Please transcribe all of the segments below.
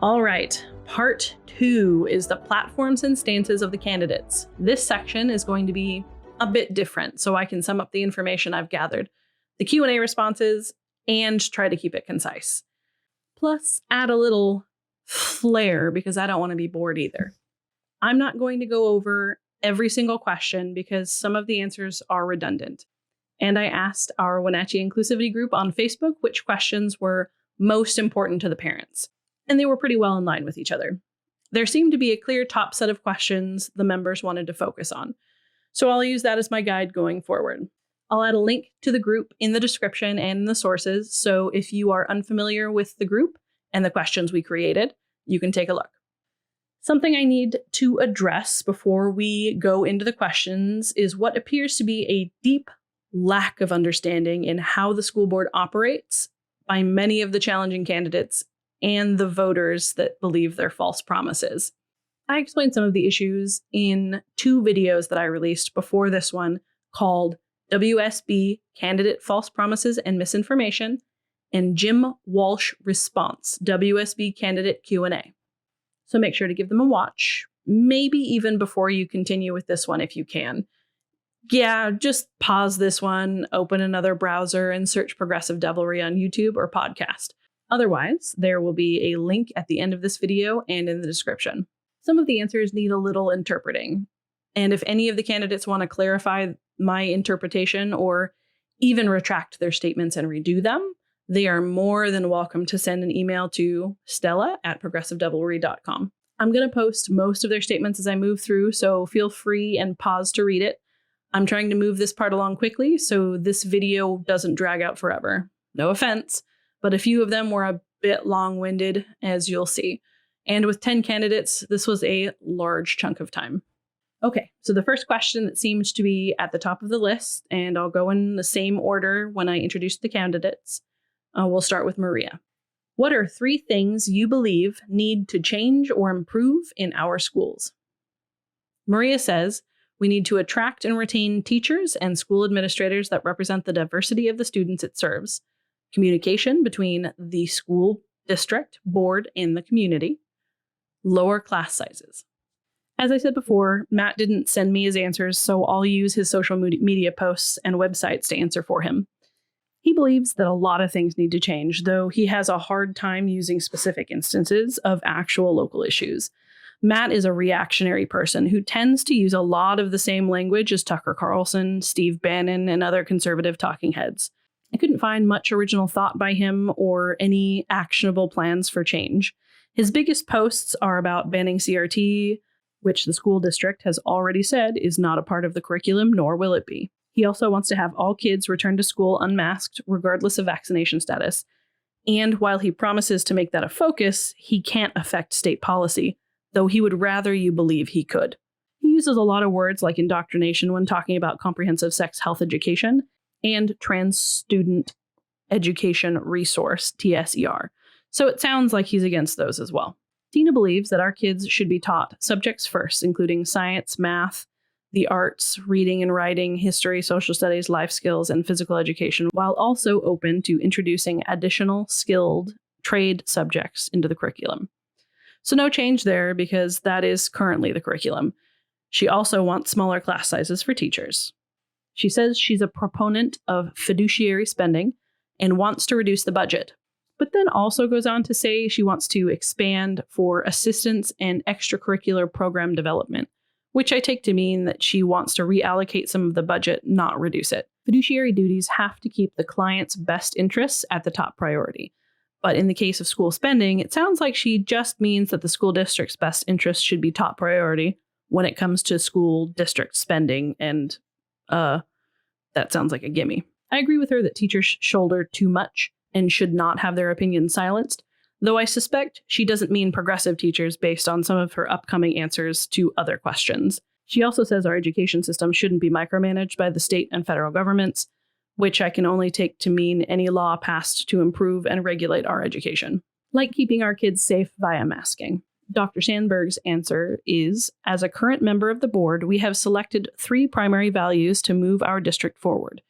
All right, part 2 is the platforms and stances of the candidates. This section is going to be a bit different, so I can sum up the information I've gathered, the Q&A responses, and try to keep it concise. Plus, add a little flair because I don't want to be bored either. I'm not going to go over every single question because some of the answers are redundant. And I asked our Wenatchee Inclusivity group on Facebook which questions were most important to the parents. And they were pretty well in line with each other. There seemed to be a clear top set of questions the members wanted to focus on. So I'll use that as my guide going forward. I'll add a link to the group in the description and in the sources, so if you are unfamiliar with the group and the questions we created, you can take a look. Something I need to address before we go into the questions is what appears to be a deep lack of understanding in how the school board operates by many of the challenging candidates and the voters that believe their false promises. I explained some of the issues in 2 videos that I released before this one called WSB Candidate False Promises and Misinformation and Jim Walsh Response, WSB Candidate Q&A. So make sure to give them a watch, maybe even before you continue with this one if you can. Yeah, just pause this one, open another browser, and search Progressive Devilry on YouTube or podcast. Otherwise, there will be a link at the end of this video and in the description. Some of the answers need a little interpreting. And if any of the candidates want to clarify my interpretation or even retract their statements and redo them, they are more than welcome to send an email to stella@progressivedevilry.com. I'm going to post most of their statements as I move through, so feel free and pause to read it. I'm trying to move this part along quickly so this video doesn't drag out forever. No offense, but a few of them were a bit long-winded, as you'll see. And with 10 candidates, this was a large chunk of time. Okay, so the first question that seems to be at the top of the list, and I'll go in the same order when I introduce the candidates. We'll start with Maria. What are 3 things you believe need to change or improve in our schools? Maria says, we need to attract and retain teachers and school administrators that represent the diversity of the students it serves. Communication between the school district, board, and the community. Lower class sizes. As I said before, Matt didn't send me his answers, so I'll use his social media posts and websites to answer for him. He believes that a lot of things need to change, though he has a hard time using specific instances of actual local issues. Matt is a reactionary person who tends to use a lot of the same language as Tucker Carlson, Steve Bannon, and other conservative talking heads. I couldn't find much original thought by him or any actionable plans for change. His biggest posts are about banning CRT, which the school district has already said is not a part of the curriculum, nor will it be. He also wants to have all kids return to school unmasked, regardless of vaccination status. And while he promises to make that a focus, he can't affect state policy, though he would rather you believe he could. He uses a lot of words like indoctrination when talking about comprehensive sex health education and trans student education resource, TSER. So it sounds like he's against those as well. Tina believes that our kids should be taught subjects first, including science, math, the arts, reading and writing, history, social studies, life skills, and physical education, while also open to introducing additional skilled trade subjects into the curriculum. So no change there because that is currently the curriculum. She also wants smaller class sizes for teachers. She says she's a proponent of fiduciary spending and wants to reduce the budget, but then also goes on to say she wants to expand for assistance and extracurricular program development, which I take to mean that she wants to reallocate some of the budget, not reduce it. Fiduciary duties have to keep the client's best interests at the top priority. But in the case of school spending, it sounds like she just means that the school district's best interests should be top priority when it comes to school district spending, and that sounds like a gimme. I agree with her that teachers shoulder too much and should not have their opinions silenced, though I suspect she doesn't mean progressive teachers based on some of her upcoming answers to other questions. She also says our education system shouldn't be micromanaged by the state and federal governments, which I can only take to mean any law passed to improve and regulate our education, like keeping our kids safe via masking. Dr. Sandberg's answer is, as a current member of the board, we have selected 3 primary values to move our district forward.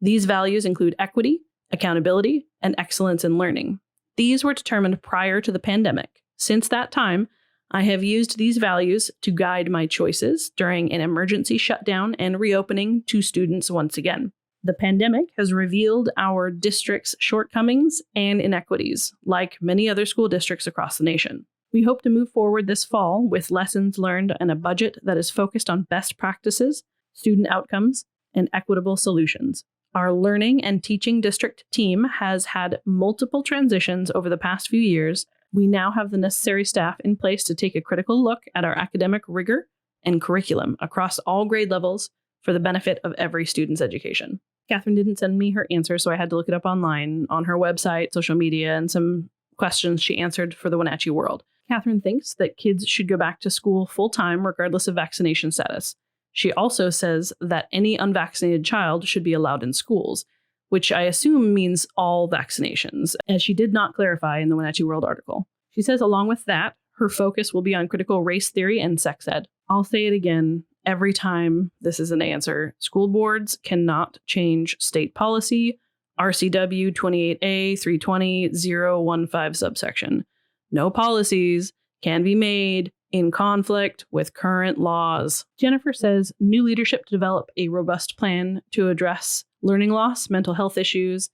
These values include equity, accountability, and excellence in learning. These were determined prior to the pandemic, Since that time, I have used these values to guide my choices during an emergency shutdown and reopening to students once again. The pandemic has revealed our district's shortcomings and inequities, like many other school districts across the nation. We hope to move forward this fall with lessons learned and a budget that is focused on best practices, student outcomes, and equitable solutions. Our learning and teaching district team has had multiple transitions over the past few years. We now have the necessary staff in place to take a critical look at our academic rigor and curriculum across all grade levels for the benefit of every student's education. Catherine didn't send me her answer, so I had to look it up online, on her website, social media, and some questions she answered for the Wenatchee World. Catherine thinks that kids should go back to school full-time regardless of vaccination status. She also says that any unvaccinated child should be allowed in schools, which I assume means all vaccinations, as she did not clarify in the Wenatchee World article. She says along with that, her focus will be on critical race theory and sex ed. I'll say it again every time this is an answer. School boards cannot change state policy, RCW 28A 320.015 subsection. No policies can be made in conflict with current laws. Jennifer says new leadership to develop a robust plan to address learning loss, mental health issues,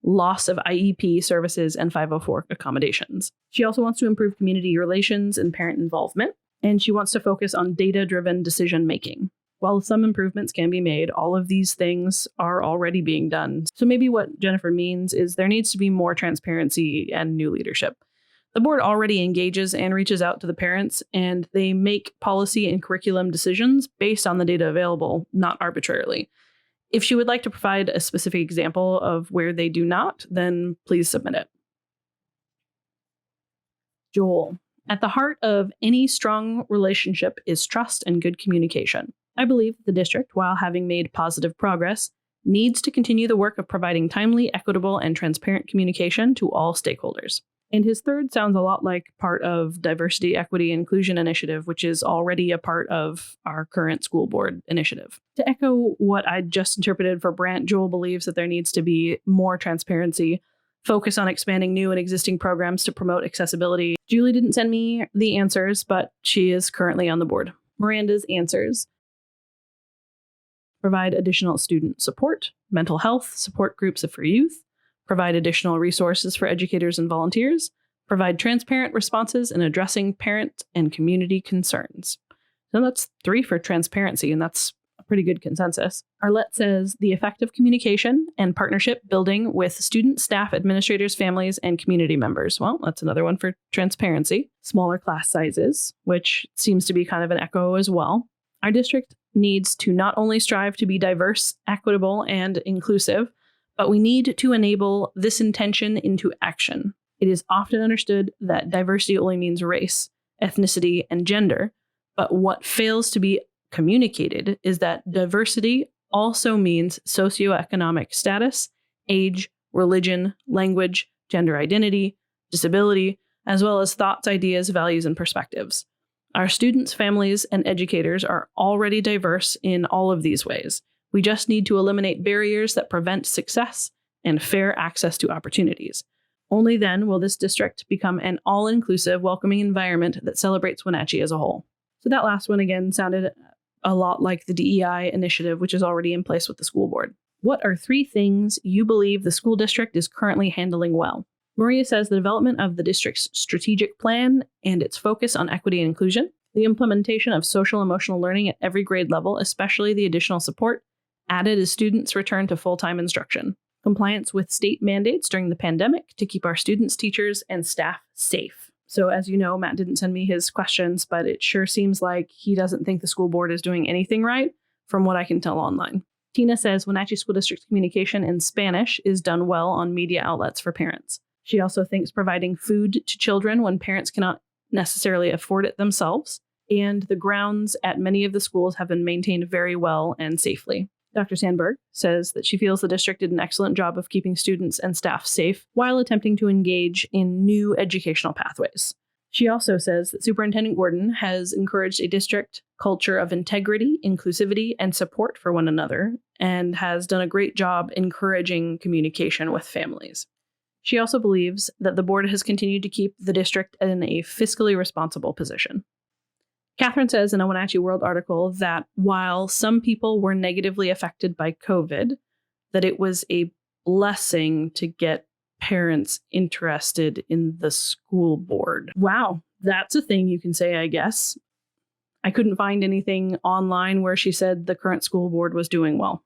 loss of IEP services, and 504 accommodations. She also wants to improve community relations and parent involvement, and she wants to focus on data-driven decision-making. While some improvements can be made, all of these things are already being done. So maybe what Jennifer means is there needs to be more transparency and new leadership. The board already engages and reaches out to the parents, and they make policy and curriculum decisions based on the data available, not arbitrarily. If she would like to provide a specific example of where they do not, then please submit it. Joel. At the heart of any strong relationship is trust and good communication. I believe the district, while having made positive progress, needs to continue the work of providing timely, equitable, and transparent communication to all stakeholders. And his third sounds a lot like part of Diversity, Equity, Inclusion Initiative, which is already a part of our current school board initiative. To echo what I just interpreted for Brant, Joel believes that there needs to be more transparency, focus on expanding new and existing programs to promote accessibility. Julie didn't send me the answers, but she is currently on the board. Miranda's answers: provide additional student support, mental health support groups for youth, provide additional resources for educators and volunteers, provide transparent responses in addressing parent and community concerns. So that's 3 for transparency, and that's a pretty good consensus. Arlette says the effective communication and partnership building with students, staff, administrators, families, and community members. Well, that's another one for transparency. Smaller class sizes, which seems to be kind of an echo as well. Our district needs to not only strive to be diverse, equitable, and inclusive, but we need to enable this intention into action. It is often understood that diversity only means race, ethnicity, and gender, but what fails to be communicated is that diversity also means socioeconomic status, age, religion, language, gender identity, disability, as well as thoughts, ideas, values, and perspectives. Our students, families, and educators are already diverse in all of these ways. We just need to eliminate barriers that prevent success and fair access to opportunities. Only then will this district become an all-inclusive, welcoming environment that celebrates Wenatchee as a whole. So that last one again sounded a lot like the DEI initiative, which is already in place with the school board. What are 3 things you believe the school district is currently handling well? Maria says the development of the district's strategic plan and its focus on equity and inclusion, the implementation of social emotional learning at every grade level, especially the additional support added as students return to full-time instruction, compliance with state mandates during the pandemic to keep our students, teachers, and staff safe. So as you know, Matt didn't send me his questions, but it sure seems like he doesn't think the school board is doing anything right from what I can tell online. Tina says Wenatchee School District's communication in Spanish is done well on media outlets for parents. She also thinks providing food to children when parents cannot necessarily afford it themselves, and the grounds at many of the schools have been maintained very well and safely. Dr. Sandberg says that she feels the district did an excellent job of keeping students and staff safe while attempting to engage in new educational pathways. She also says that Superintendent Gordon has encouraged a district culture of integrity, inclusivity, and support for one another, and has done a great job encouraging communication with families. She also believes that the board has continued to keep the district in a fiscally responsible position. Catherine says in a Wenatchee World article that while some people were negatively affected by COVID, that it was a blessing to get parents interested in the school board. Wow, that's a thing you can say, I guess. I couldn't find anything online where she said the current school board was doing well.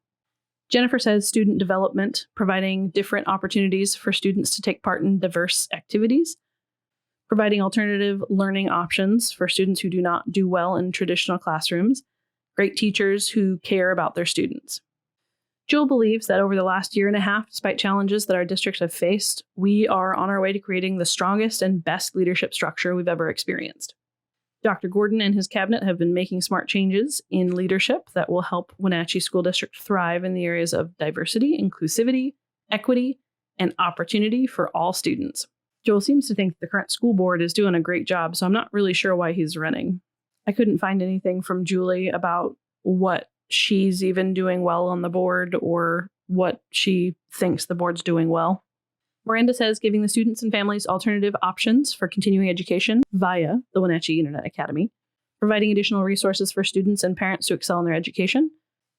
Jennifer says student development, providing different opportunities for students to take part in diverse activities, providing alternative learning options for students who do not do well in traditional classrooms, great teachers who care about their students. Jill believes that over the last year and a half, despite challenges that our districts have faced, we are on our way to creating the strongest and best leadership structure we've ever experienced. Dr. Gordon and his cabinet have been making smart changes in leadership that will help Wenatchee School District thrive in the areas of diversity, inclusivity, equity, and opportunity for all students. Joel seems to think the current school board is doing a great job, so I'm not really sure why he's running. I couldn't find anything from Julie about what she's even doing well on the board or what she thinks the board's doing well. Miranda says giving the students and families alternative options for continuing education via the Wenatchee Internet Academy, providing additional resources for students and parents to excel in their education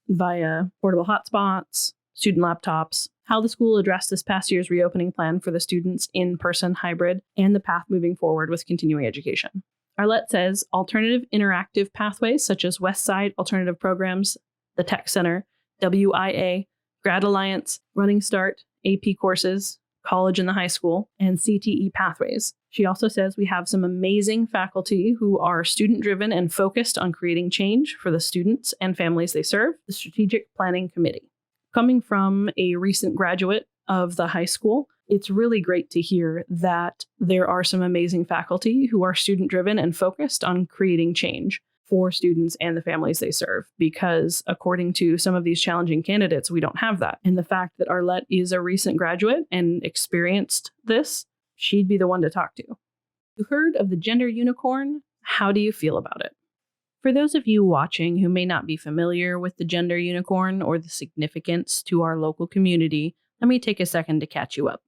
via portable hotspots, student laptops, how the school addressed this past year's reopening plan for the students in-person hybrid, and the path moving forward with continuing education. Arlette says alternative interactive pathways such as Westside Alternative Programs, the Tech Center, WIA, Grad Alliance, Running Start, AP courses, college and the high school, and CTE pathways. She also says we have some amazing faculty who are student-driven and focused on creating change for the students and families they serve, the Strategic Planning Committee. Coming from a recent graduate of the high school, it's really great to hear that there are some amazing faculty who are student-driven and focused on creating change for students and the families they serve, because according to some of these challenging candidates, we don't have that. And the fact that Arlette is a recent graduate and experienced this, she'd be the one to talk to. You heard of the gender unicorn? How do you feel about it? For those of you watching who may not be familiar with the gender unicorn or the significance to our local community, let me take a second to catch you up.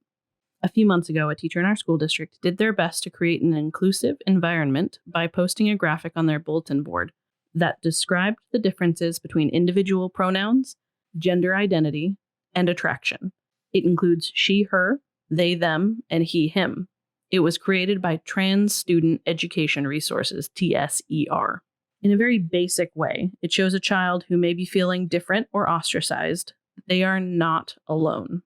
A few months ago, a teacher in our school district did their best to create an inclusive environment by posting a graphic on their bulletin board that described the differences between individual pronouns, gender identity, and attraction. It includes she, her, they, them, and he, him. It was created by Trans Student Education Resources, TSER. In a very basic way, it shows a child who may be feeling different or ostracized. They are not alone.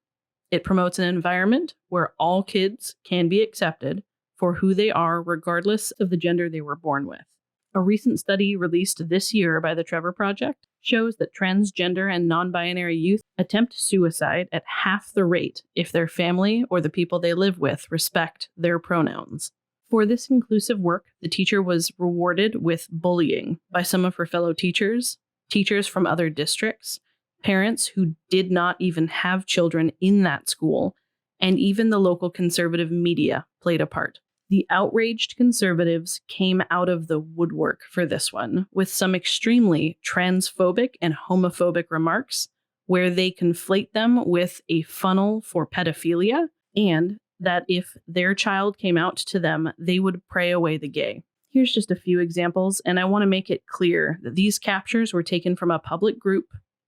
It promotes an environment where all kids can be accepted for who they are, regardless of the gender they were born with. A recent study released this year by the Trevor Project shows that transgender and non-binary youth attempt suicide at half the rate if their family or the people they live with respect their pronouns. For this inclusive work, the teacher was rewarded with bullying by some of her fellow teachers, teachers from other districts, parents who did not even have children in that school, and even the local conservative media played a part. The outraged conservatives came out of the woodwork for this one, with some extremely transphobic and homophobic remarks, where they conflate them with a funnel for pedophilia, and that if their child came out to them, they would pray away the gay. Here's just a few examples, and I want to make it clear that these captures were taken from a public group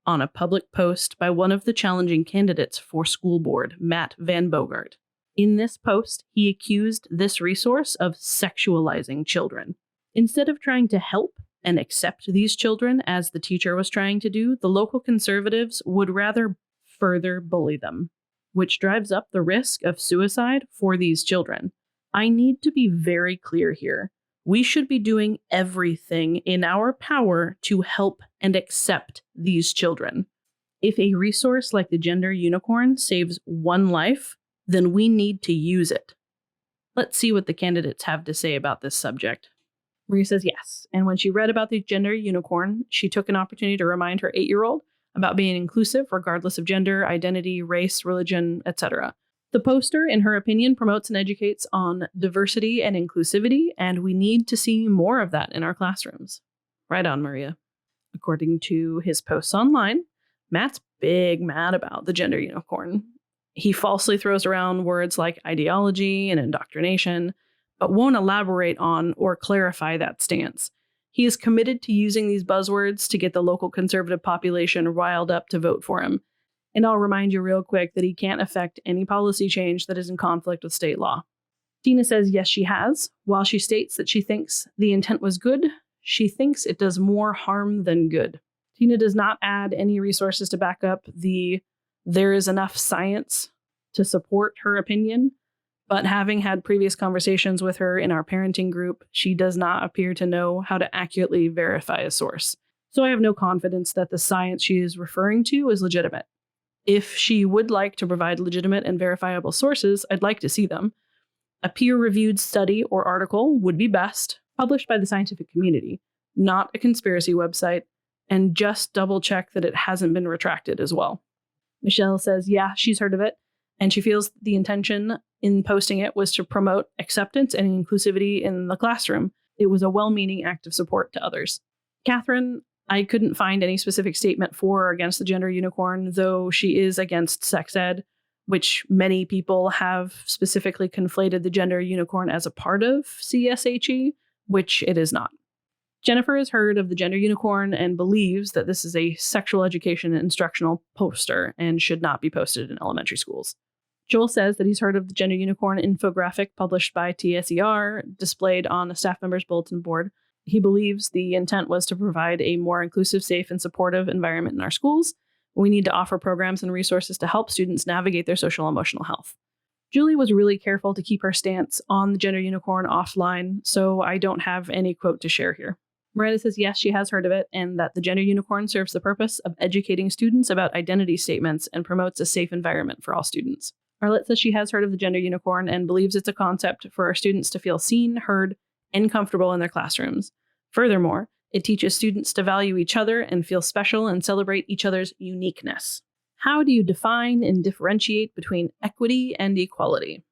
on a public post by one of the challenging candidates for school board, Matt Van Bogart. In this post, he accused this resource of sexualizing children. Instead of trying to help and accept these children, as the teacher was trying to do, the local conservatives would rather further bully them, which drives up the risk of suicide for these children. I need to be very clear here. We should be doing everything in our power to help and accept these children. If a resource like the Gender Unicorn saves one life, then we need to use it. Let's see what the candidates have to say about this subject. Maria says yes, and when she read about the Gender Unicorn, she took an opportunity to remind her 8-year-old about being inclusive regardless of gender, identity, race, religion, etc. The poster, in her opinion, promotes and educates on diversity and inclusivity, and we need to see more of that in our classrooms. Right on, Maria. According to his posts online, Matt's big mad about the Gender Unicorn. He falsely throws around words like ideology and indoctrination, but won't elaborate on or clarify that stance. He is committed to using these buzzwords to get the local conservative population riled up to vote for him. And I'll remind you real quick that he can't affect any policy change that is in conflict with state law. Tina says yes, she has. While she states that she thinks the intent was good, she thinks it does more harm than good. Tina does not add any resources to back up there is enough science to support her opinion, but having had previous conversations with her in our parenting group, she does not appear to know how to accurately verify a source. So I have no confidence that the science she is referring to is legitimate. If she would like to provide legitimate and verifiable sources, I'd like to see them. A peer-reviewed study or article would be best, published by the scientific community, not a conspiracy website, and just double-check that it hasn't been retracted as well. Michelle says, yeah, she's heard of it, and she feels the intention in posting it was to promote acceptance and inclusivity in the classroom. It was a well-meaning act of support to others. Catherine, I couldn't find any specific statement for or against the gender unicorn, though she is against sex ed, which many people have specifically conflated the gender unicorn as a part of CSHE, which it is not. Jennifer has heard of the gender unicorn and believes that this is a sexual education and instructional poster and should not be posted in elementary schools. Joel says that he's heard of the gender unicorn infographic published by TSER, displayed on a staff member's bulletin board. He believes the intent was to provide a more inclusive, safe, and supportive environment in our schools. We need to offer programs and resources to help students navigate their social and emotional health. Julie was really careful to keep her stance on the gender unicorn offline, so I don't have any quote to share here. Miranda says yes, she has heard of it, and that the gender unicorn serves the purpose of educating students about identity statements and promotes a safe environment for all students. Arlette says she has heard of the gender unicorn and believes it's a concept for our students to feel seen, heard, and comfortable in their classrooms. Furthermore, it teaches students to value each other and feel special and celebrate each other's uniqueness. How do you define and differentiate between equity and equality?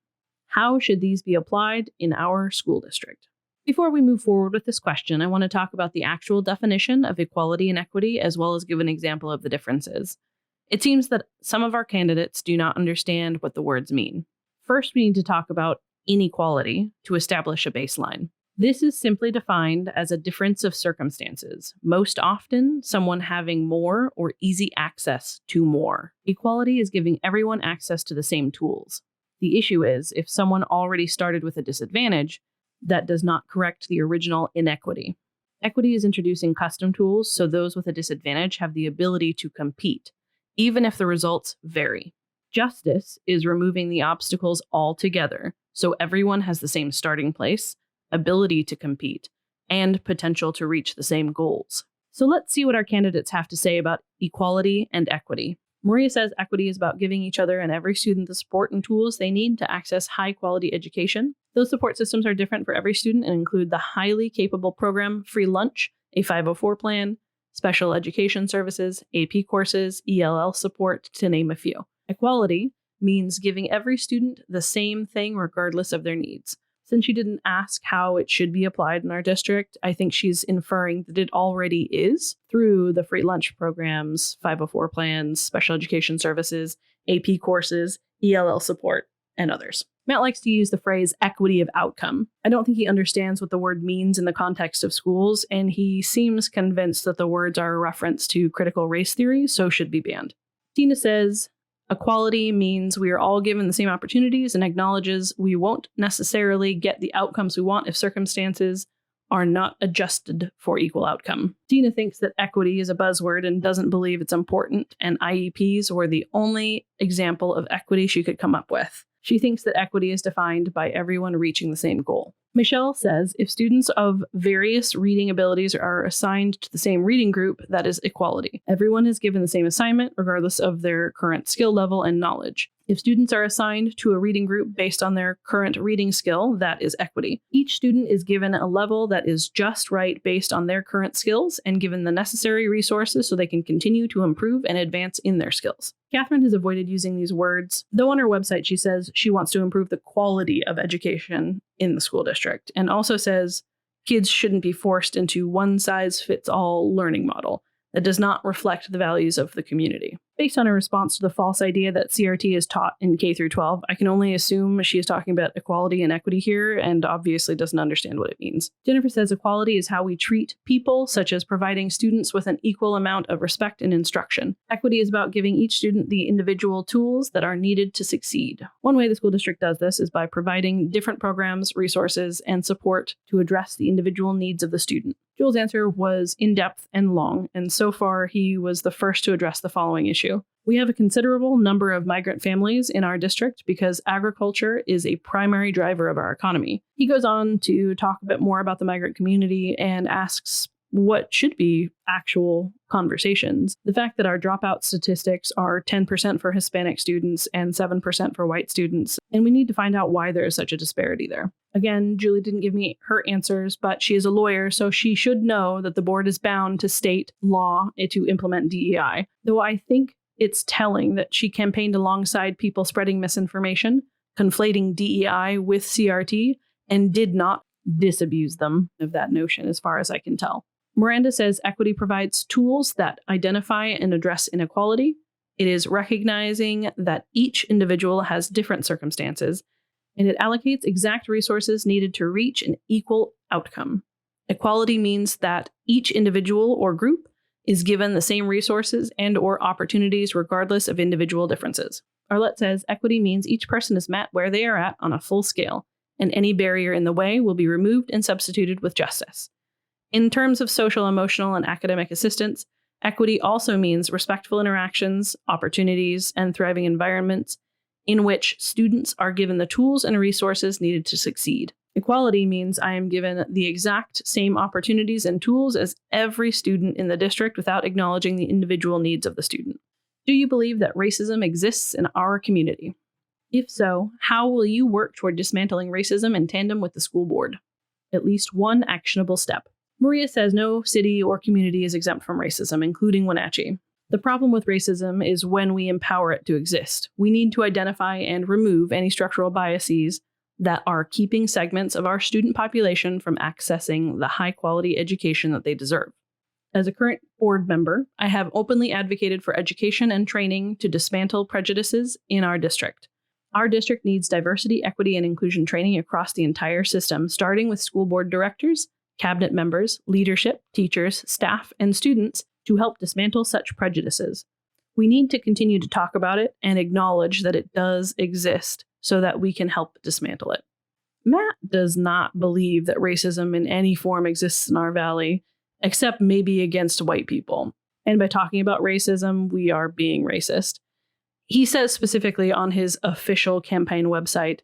How should these be applied in our school district? Before we move forward with this question, I want to talk about the actual definition of equality and equity, as well as give an example of the differences. It seems that some of our candidates do not understand what the words mean. First, we need to talk about inequality to establish a baseline. This is simply defined as a difference of circumstances, most often someone having more or easy access to more. Equality is giving everyone access to the same tools. The issue is, if someone already started with a disadvantage, that does not correct the original inequity. Equity is introducing custom tools so those with a disadvantage have the ability to compete, even if the results vary. Justice is removing the obstacles altogether so everyone has the same starting place, ability to compete, and potential to reach the same goals. So let's see what our candidates have to say about equality and equity. Maria says equity is about giving each other and every student the support and tools they need to access high-quality education. Those support systems are different for every student and include the highly capable program, free lunch, a 504 plan, special education services, AP courses, ELL support, to name a few. Equality means giving every student the same thing regardless of their needs. Since she didn't ask how it should be applied in our district, I think she's inferring that it already is through the free lunch programs, 504 plans, special education services, AP courses, ELL support, and others. Matt likes to use the phrase equity of outcome. I don't think he understands what the word means in the context of schools, and he seems convinced that the words are a reference to critical race theory, so should be banned. Tina says, equality means we are all given the same opportunities and acknowledges we won't necessarily get the outcomes we want if circumstances are not adjusted for equal outcome. Tina thinks that equity is a buzzword and doesn't believe it's important, and IEPs were the only example of equity she could come up with. She thinks that equity is defined by everyone reaching the same goal. Michelle says if students of various reading abilities are assigned to the same reading group, that is equality. Everyone is given the same assignment regardless of their current skill level and knowledge. If students are assigned to a reading group based on their current reading skill, that is equity. Each student is given a level that is just right based on their current skills and given the necessary resources so they can continue to improve and advance in their skills. Catherine has avoided using these words, though on her website she says she wants to improve the quality of education in the school district, and also says kids shouldn't be forced into one-size-fits-all learning model that does not reflect the values of the community. Based on her response to the false idea that CRT is taught in K through 12, I can only assume she is talking about equality and equity here and obviously doesn't understand what it means. Jennifer says equality is how we treat people, such as providing students with an equal amount of respect and instruction. Equity is about giving each student the individual tools that are needed to succeed. One way the school district does this is by providing different programs, resources, and support to address the individual needs of the student. Joel's answer was in-depth and long, and so far he was the first to address the following issue. We have a considerable number of migrant families in our district because agriculture is a primary driver of our economy. He goes on to talk a bit more about the migrant community and asks what should be actual conversations. The fact that our dropout statistics are 10% for Hispanic students and 7% for white students, and we need to find out why there is such a disparity there. Again, Julie didn't give me her answers, but she is a lawyer, so she should know that the board is bound to state law to implement DEI. Though I think it's telling that she campaigned alongside people spreading misinformation, conflating DEI with CRT, and did not disabuse them of that notion, as far as I can tell. Miranda says equity provides tools that identify and address inequality. It is recognizing that each individual has different circumstances, and it allocates exact resources needed to reach an equal outcome. Equality means that each individual or group is given the same resources and/or opportunities regardless of individual differences. Arlette says equity means each person is met where they are at on a full scale, and any barrier in the way will be removed and substituted with justice. In terms of social, emotional, and academic assistance, equity also means respectful interactions, opportunities, and thriving environments in which students are given the tools and resources needed to succeed. Equality means I am given the exact same opportunities and tools as every student in the district without acknowledging the individual needs of the student. Do you believe that racism exists in our community? If so, how will you work toward dismantling racism in tandem with the school board? At least one actionable step. Maria says no city or community is exempt from racism, including Wenatchee. The problem with racism is when we empower it to exist. We need to identify and remove any structural biases that are keeping segments of our student population from accessing the high-quality education that they deserve. As a current board member, I have openly advocated for education and training to dismantle prejudices in our district. Our district needs diversity, equity, and inclusion training across the entire system, starting with school board directors, cabinet members, leadership, teachers, staff, and students to help dismantle such prejudices. We need to continue to talk about it and acknowledge that it does exist so that we can help dismantle it. Matt does not believe that racism in any form exists in our valley, except maybe against white people. And by talking about racism, we are being racist. He says specifically on his official campaign website,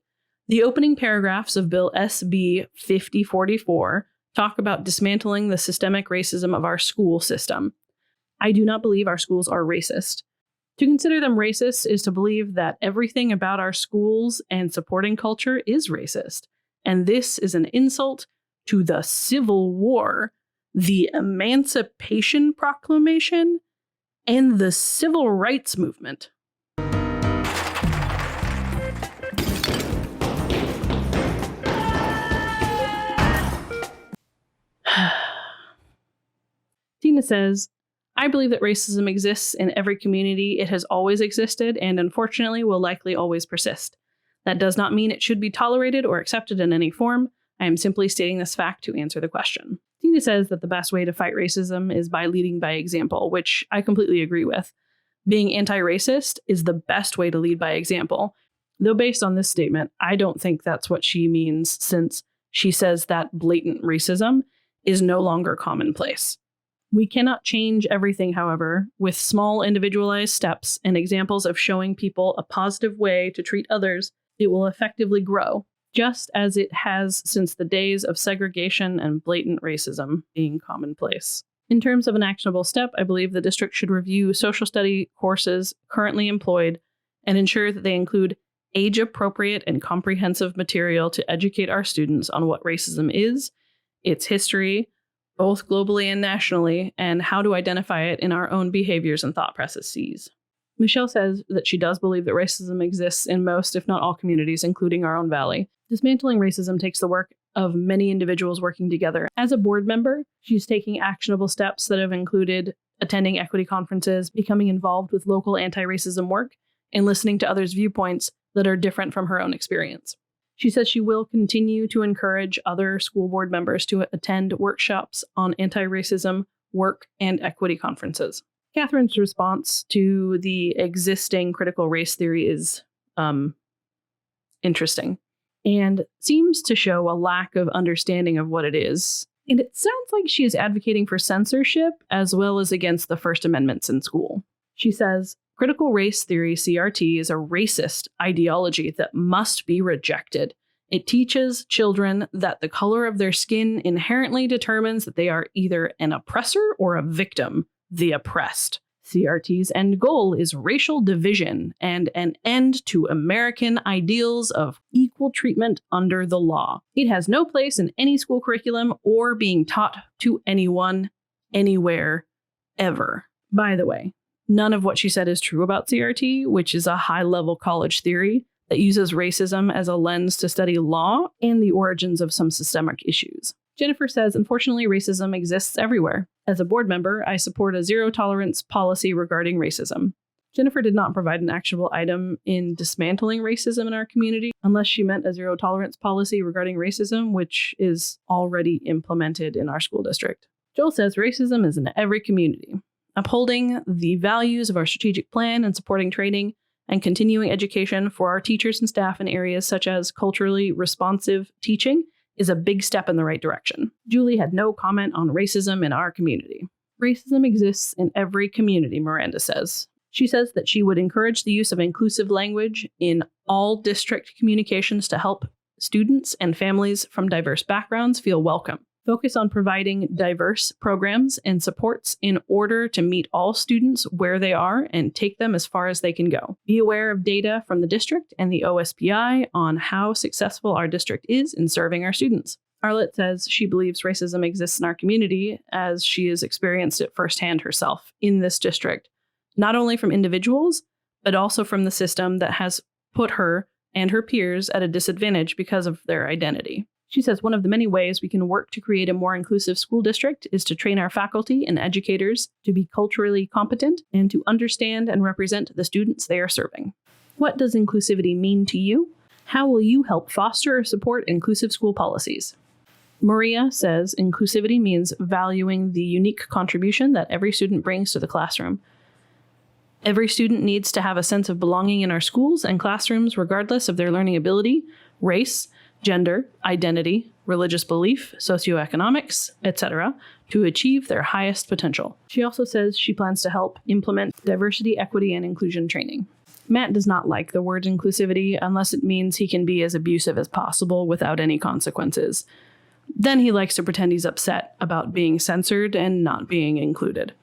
the opening paragraphs of Bill SB 5044 talk about dismantling the systemic racism of our school system. I do not believe our schools are racist. To consider them racist is to believe that everything about our schools and supporting culture is racist. And this is an insult to the Civil War, the Emancipation Proclamation, and the Civil Rights Movement. Tina says, I believe that racism exists in every community. It has always existed and unfortunately will likely always persist. That does not mean it should be tolerated or accepted in any form. I am simply stating this fact to answer the question. Tina says that the best way to fight racism is by leading by example, which I completely agree with. Being anti-racist is the best way to lead by example. Though based on this statement, I don't think that's what she means, since she says that blatant racism is no longer commonplace. We cannot change everything, however. With small individualized steps and examples of showing people a positive way to treat others, it will effectively grow, just as it has since the days of segregation and blatant racism being commonplace. In terms of an actionable step, I believe the district should review social study courses currently employed and ensure that they include age-appropriate and comprehensive material to educate our students on what racism is, its history, both globally and nationally, and how to identify it in our own behaviors and thought processes. Michelle says that she does believe that racism exists in most, if not all, communities, including our own valley. Dismantling racism takes the work of many individuals working together. As a board member, she's taking actionable steps that have included attending equity conferences, becoming involved with local anti-racism work, and listening to others' viewpoints that are different from her own experience. She says she will continue to encourage other school board members to attend workshops on anti-racism work and equity conferences. Catherine's response to the existing critical race theory is interesting and seems to show a lack of understanding of what it is. And it sounds like she is advocating for censorship as well as against the First Amendments in school. She says, critical race theory, CRT, is a racist ideology that must be rejected. It teaches children that the color of their skin inherently determines that they are either an oppressor or a victim, the oppressed. CRT's end goal is racial division and an end to American ideals of equal treatment under the law. It has no place in any school curriculum or being taught to anyone, anywhere, ever. By the way, none of what she said is true about CRT, which is a high-level college theory that uses racism as a lens to study law and the origins of some systemic issues. Jennifer says, unfortunately, racism exists everywhere. As a board member, I support a zero-tolerance policy regarding racism. Jennifer did not provide an actionable item in dismantling racism in our community, unless she meant a zero-tolerance policy regarding racism, which is already implemented in our school district. Joel says racism is in every community. Upholding the values of our strategic plan and supporting training and continuing education for our teachers and staff in areas such as culturally responsive teaching is a big step in the right direction. Julie had no comment on racism in our community. Racism exists in every community, Miranda says. She says that she would encourage the use of inclusive language in all district communications to help students and families from diverse backgrounds feel welcome. Focus on providing diverse programs and supports in order to meet all students where they are and take them as far as they can go. Be aware of data from the district and the OSPI on how successful our district is in serving our students. Arlette says she believes racism exists in our community as she has experienced it firsthand herself in this district, not only from individuals, but also from the system that has put her and her peers at a disadvantage because of their identity. She says one of the many ways we can work to create a more inclusive school district is to train our faculty and educators to be culturally competent and to understand and represent the students they are serving. What does inclusivity mean to you? How will you help foster or support inclusive school policies? Maria says inclusivity means valuing the unique contribution that every student brings to the classroom. Every student needs to have a sense of belonging in our schools and classrooms regardless of their learning ability, race, gender, identity, religious belief, socioeconomics, etc., to achieve their highest potential. She also says she plans to help implement diversity, equity, and inclusion training. Matt does not like the word inclusivity unless it means he can be as abusive as possible without any consequences. Then he likes to pretend he's upset about being censored and not being included.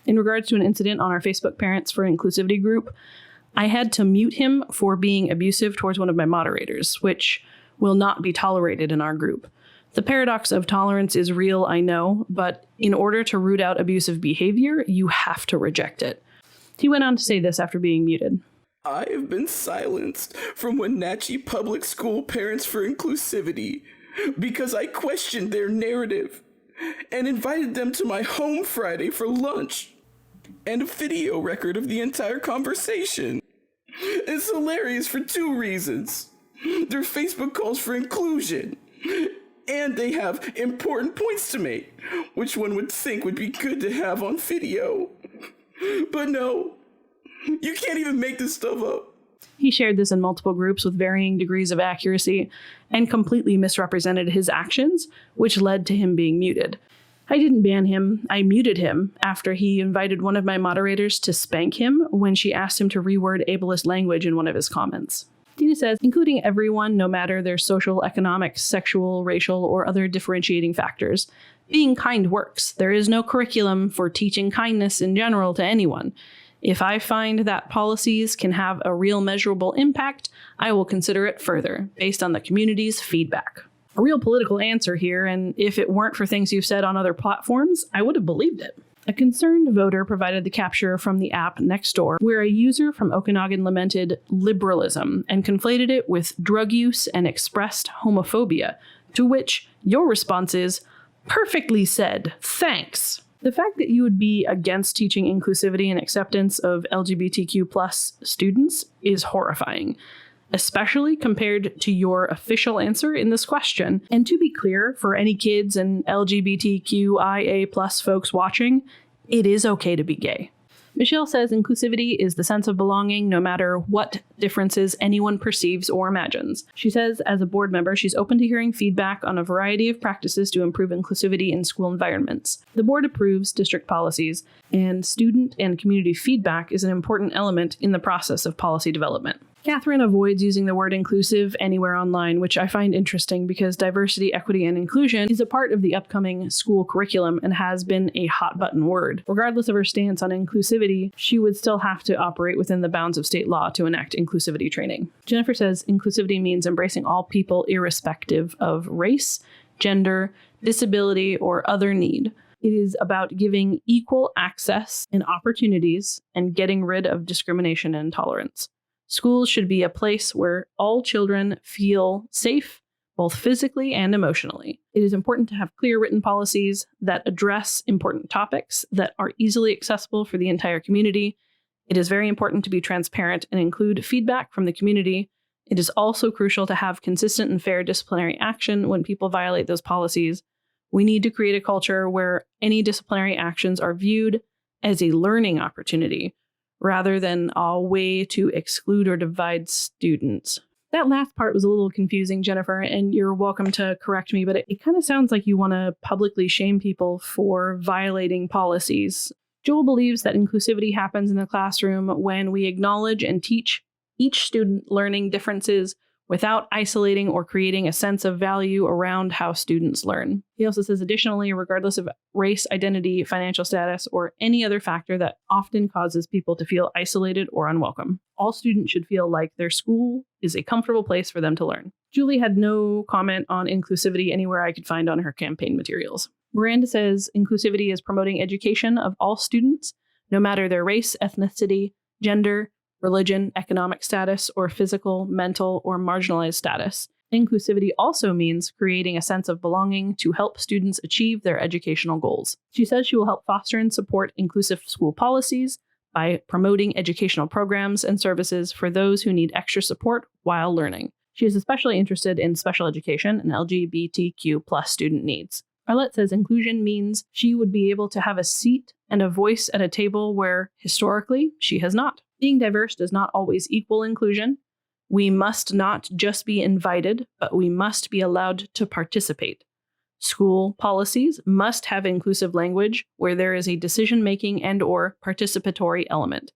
In regards to an incident on our Facebook Parents for Inclusivity group, I had to mute him for being abusive towards one of my moderators, which will not be tolerated in our group. The paradox of tolerance is real, I know, but in order to root out abusive behavior, you have to reject it. He went on to say this after being muted. I have been silenced from Wenatchee Public School Parents for Inclusivity because I questioned their narrative and invited them to my home Friday for lunch and a video record of the entire conversation. It's hilarious for two reasons. Their Facebook calls for inclusion, and they have important points to make, which one would think would be good to have on video. But no, you can't even make this stuff up. He shared this in multiple groups with varying degrees of accuracy and completely misrepresented his actions, which led to him being muted. I didn't ban him, I muted him after he invited one of my moderators to spank him when she asked him to reword ableist language in one of his comments. Dina says, including everyone, no matter their social, economic, sexual, racial, or other differentiating factors. Being kind works. There is no curriculum for teaching kindness in general to anyone. If I find that policies can have a real measurable impact, I will consider it further, based on the community's feedback. A real political answer here, and if it weren't for things you've said on other platforms, I would have believed it. A concerned voter provided the capture from the app Nextdoor, where a user from Okanagan lamented liberalism and conflated it with drug use and expressed homophobia, to which your response is, perfectly said, thanks. The fact that you would be against teaching inclusivity and acceptance of LGBTQ plus students is horrifying, especially compared to your official answer in this question. And to be clear, for any kids and LGBTQIA plus folks watching, it is okay to be gay. Michelle says inclusivity is the sense of belonging no matter what differences anyone perceives or imagines. She says as a board member, she's open to hearing feedback on a variety of practices to improve inclusivity in school environments. The board approves district policies, and student and community feedback is an important element in the process of policy development. Catherine avoids using the word inclusive anywhere online, which I find interesting because diversity, equity, and inclusion is a part of the upcoming school curriculum and has been a hot button word. Regardless of her stance on inclusivity, she would still have to operate within the bounds of state law to enact inclusivity training. Jennifer says inclusivity means embracing all people irrespective of race, gender, disability, or other need. It is about giving equal access and opportunities and getting rid of discrimination and intolerance. Schools should be a place where all children feel safe, both physically and emotionally. It is important to have clear written policies that address important topics that are easily accessible for the entire community. It is very important to be transparent and include feedback from the community. It is also crucial to have consistent and fair disciplinary action when people violate those policies. We need to create a culture where any disciplinary actions are viewed as a learning opportunity, rather than a way to exclude or divide students. That last part was a little confusing, Jennifer, and you're welcome to correct me, but it kind of sounds like you want to publicly shame people for violating policies. Joel believes that inclusivity happens in the classroom when we acknowledge and teach each student learning differences without isolating or creating a sense of value around how students learn. He also says, additionally, regardless of race, identity, financial status, or any other factor that often causes people to feel isolated or unwelcome, all students should feel like their school is a comfortable place for them to learn. Julie had no comment on inclusivity anywhere I could find on her campaign materials. Miranda says inclusivity is promoting education of all students, no matter their race, ethnicity, gender, religion, economic status, or physical, mental, or marginalized status. Inclusivity also means creating a sense of belonging to help students achieve their educational goals. She says she will help foster and support inclusive school policies by promoting educational programs and services for those who need extra support while learning. She is especially interested in special education and LGBTQ plus student needs. Arlette says inclusion means she would be able to have a seat and a voice at a table where, historically, she has not. Being diverse does not always equal inclusion. We must not just be invited, but we must be allowed to participate. School policies must have inclusive language where there is a decision-making and/or participatory element.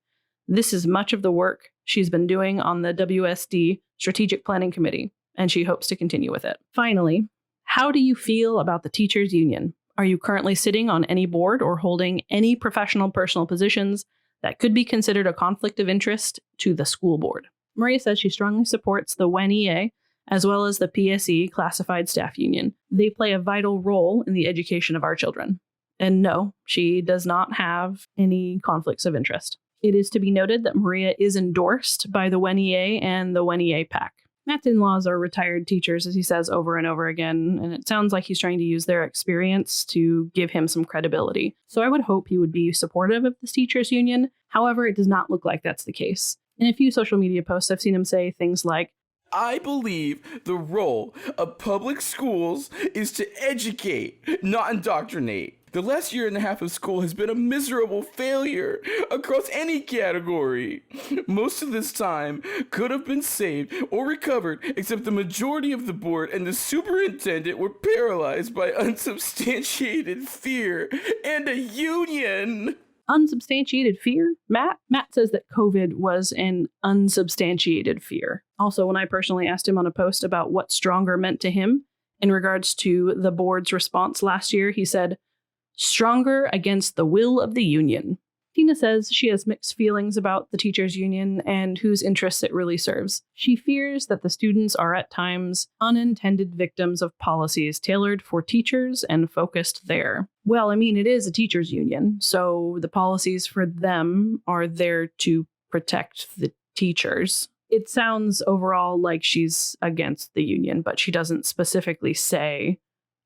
This is much of the work she's been doing on the WSD Strategic Planning Committee, and she hopes to continue with it. Finally, how do you feel about the teachers' union? Are you currently sitting on any board or holding any professional personal positions that could be considered a conflict of interest to the school board? Maria says she strongly supports the Wenatchee as well as the PSE Classified Staff Union. They play a vital role in the education of our children. And no, she does not have any conflicts of interest. It is to be noted that Maria is endorsed by the Wenatchee and the Wenatchee PAC. Matt's in-laws are retired teachers, as he says over and over again, and it sounds like he's trying to use their experience to give him some credibility. So I would hope he would be supportive of this teachers union. However, it does not look like that's the case. In a few social media posts, I've seen him say things like, I believe the role of public schools is to educate, not indoctrinate. The last year and a half of school has been a miserable failure across any category. Most of this time could have been saved or recovered, except the majority of the board and the superintendent were paralyzed by unsubstantiated fear and a union. Unsubstantiated fear? Matt says that COVID was an unsubstantiated fear. Also, when I personally asked him on a post about what stronger meant to him in regards to the board's response last year, he said, stronger against the will of the union. Tina says she has mixed feelings about the teachers' union and whose interests it really serves. She fears that the students are at times unintended victims of policies tailored for teachers and focused there. Well, I mean, it is a teachers' union, so the policies for them are there to protect the teachers. It sounds overall like she's against the union, but she doesn't specifically say,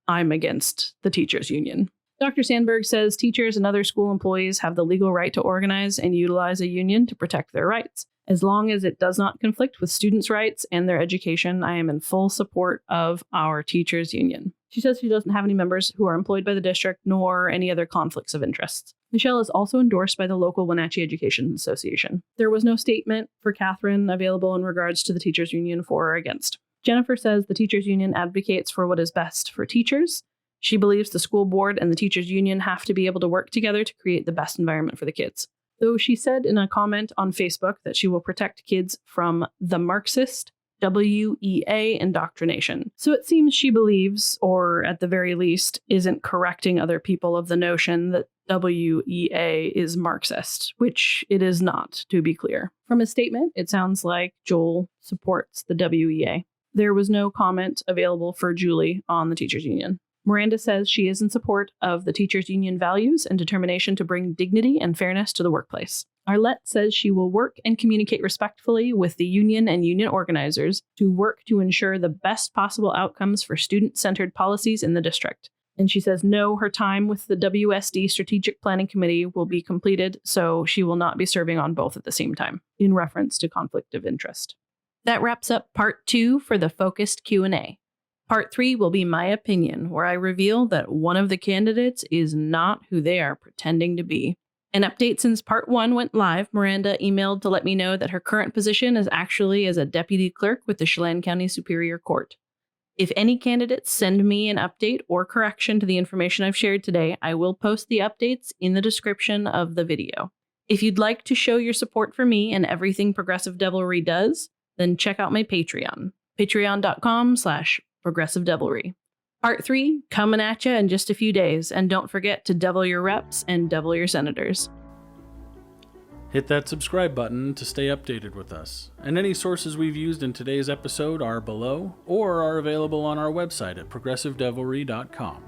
I'm against the teachers' union. Dr. Sandberg says teachers and other school employees have the legal right to organize and utilize a union to protect their rights. As long as it does not conflict with students' rights and their education, I am in full support of our teachers' union. She says she doesn't have any members who are employed by the district nor any other conflicts of interest. Michelle is also endorsed by the local Wenatchee Education Association. There was no statement for Catherine available in regards to the teachers' union for or against. Jennifer says the teachers' union advocates for what is best for teachers. She believes the school board and the teachers' union have to be able to work together to create the best environment for the kids. Though she said in a comment on Facebook that she will protect kids from the Marxist WEA indoctrination. So it seems she believes, or at the very least, isn't correcting other people of the notion that WEA is Marxist, which it is not, to be clear. From his statement, it sounds like Joel supports the WEA. There was no comment available for Julie on the teachers' union. Miranda says she is in support of the teachers' union values and determination to bring dignity and fairness to the workplace. Arlette says she will work and communicate respectfully with the union and union organizers to work to ensure the best possible outcomes for student-centered policies in the district. And she says no, her time with the WSD Strategic Planning Committee will be completed, so she will not be serving on both at the same time, in reference to conflict of interest. That wraps up part 2 for the focused Q&A. Part 3 will be my opinion, where I reveal that one of the candidates is not who they are pretending to be. An update since part 1 went live, Miranda emailed to let me know that her current position is actually as a deputy clerk with the Chelan County Superior Court. If any candidates send me an update or correction to the information I've shared today, I will post the updates in the description of the video. If you'd like to show your support for me and everything Progressive Devilry does, then check out my Patreon, patreon.com/Progressive Devilry. Part 3 coming at you in just a few days, and don't forget to devil your reps and devil your senators. Hit that subscribe button to stay updated with us. And any sources we've used in today's episode are below or are available on our website at progressivedevilry.com.